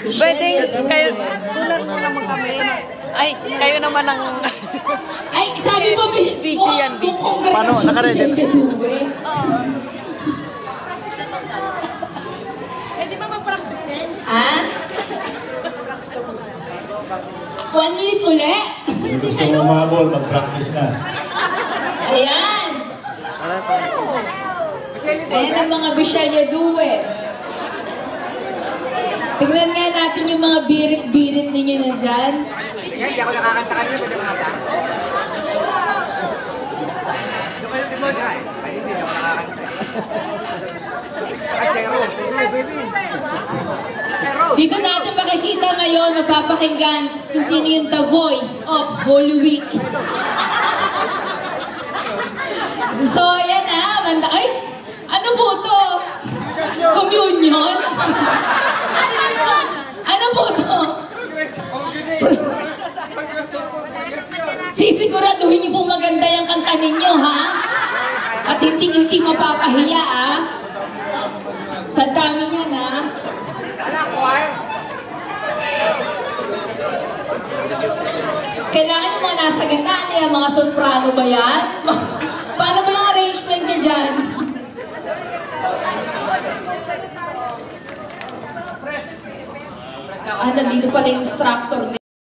Pwede, kayo, tulad mo naman kami. Ay, kayo naman ang... Ay, sabi mo, video yan, video. Paano? Naka-ready? Pwede ba mag-practice din? Ha? 1 minute uli? Kung gusto mo umabol, mag-practice na. Ayan! Ayan ang mga Bishalyadue. Tignan nga natin yung mga birit-birit ninyo na dyan. Hindi ako nakakanta kanina, pwede ko nata. Hindi ako nakakanta. Dito natin makikita ngayon, mapapakinggan kung sino yung The Voice of Holy Week. So, ayan na. Ay, ano po to? Communion? Ano po to? Sisiguraduhin niyo pong maganda yung kanta ninyo, ha? At hindi mapapahiya, ha? Sa dami niya, na. Kailangan yung mga nasa ganda, yung mga soprano ba yan? Paano ba yung arrangement niya dyan? Nandito pala yung instructor